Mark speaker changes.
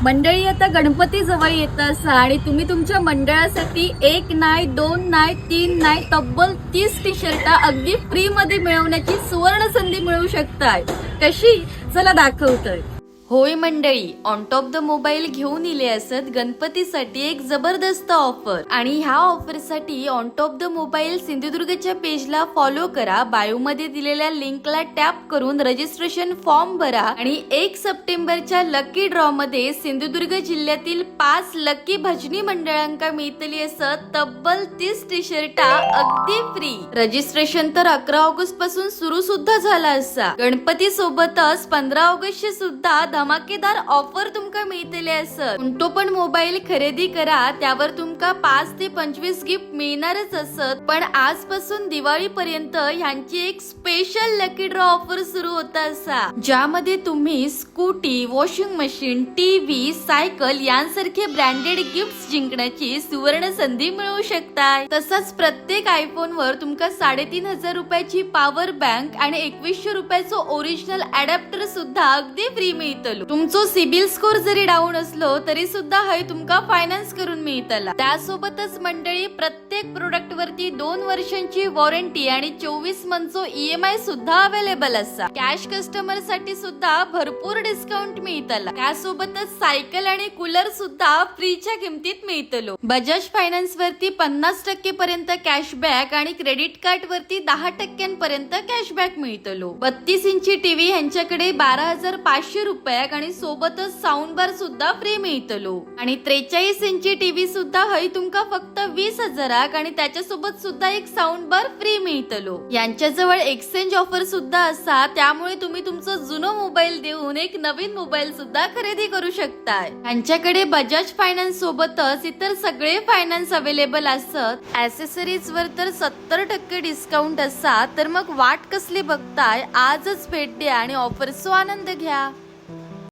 Speaker 1: मंडळी आता गणपती जवळ येत असा आणि तुम्ही तुमच्या मंडळासाठी 1 नाही 2 नाही 3 नाही तब्बल 30 टी शर्ट अगदी फ्री मध्ये मिळवण्याची सुवर्ण संधी मिळवू शकताय। कशी? चला दाखवतोय। होय मंडळी, ऑन टॉप द मोबाईल घेऊन इले असत गणपतीसाठी एक जबरदस्त ऑफर आणि ह्या ऑफर साठी ऑन टॉप द मोबाईल सिंधुदुर्गच्या पेजला फॉलो करा, बायो मध्ये दिलेल्या लिंकला टॅप करून रजिस्ट्रेशन फॉर्म भरा आणि 1 सप्टेंबरच्या लकी ड्रॉ मध्ये सिंधुदुर्ग जिल्ह्यातील 5 लकी भजनी मंडळांका मिळतली असत तब्बल 30 टी शर्ट अगदी फ्री। रजिस्ट्रेशन तर 11 ऑगस्ट पासून सुरू सुद्धा झाला असा। गणपती सोबतच 15 ऑगस्ट सुद्धा धमाकेदार ऑफर तुमका मिळतले असत। कोणतो पण मोबाईल खरेदी करा त्यावर तुमका 5 ते 25 गिफ्ट मिळणारच असत। पण आजपासून दिवाळी पर्यंत ह्यांची एक स्पेशल लकी ड्रॉ ऑफर सुरू होता असा, ज्यामध्ये तुम्ही scooty, washing machine, TV, cycle यांसारखे ब्रँडेड गिफ्ट जिंकण्याची सुवर्ण संधी मिळवू शकताय। तसंच प्रत्येक आयफोन वर तुमका 3,500 रुपयाची पॉवर बँक आणि 2100 रुपयाचं ओरिजिनल अडॅप्टर सुद्धा अगदी फ्री मिळतं। तुमचो सिबिल स्कोर जरी डाऊन असलो तरी सुद्धा हे तुमका फायनान्स करून मिळतला। त्यासोबतच मंडळी प्रत्येक प्रोडक्ट वरती 2 वर्षांची वॉरंटी आणि 24 मंथचो EMI सुद्धा अवेलेबल असा। कॅश कस्टमर साठी सुद्धा भरपूर डिस्काउंट मिळतला। त्यासोबतच सायकल आणि कूलर सुद्धा फ्रीच्या किमतीत मिळतलो। बजाज फायनान्स वरती 50% पर्यंत कॅशबॅक आणि क्रेडिट कार्ड वरती 10% पर्यंत कॅशबॅक मिळतलो। 32 इंची टीव्ही यांच्याकडे 12,500 रुपये आणि सोबतच साऊंड बार सुद्धा फ्री मिळतलो आणि 43 इंची टीव्ही सुद्धा हई तुमका फक्त 20,000 आणि त्याच्यासोबत सुद्धा एक साऊंड बार फ्री मिळतलो। यांच्याजवळ एक्सचेंज ऑफर सुद्धा असा, त्यामुळे तुम्ही तुमचा जुनो मोबाईल देऊन एक नवीन मोबाईल सुद्धा खरेदी करू शकताय। यांच्याकडे बजाज फायनान्स सोबतच इतर सगळे फायनान्स अवेलेबल असत। ऍसेसरीज वर तर 70% डिस्काउंट असा, तर मग वाट कसली बघताय? आजच भेट द्या आणि ऑफरचा आनंद घ्या।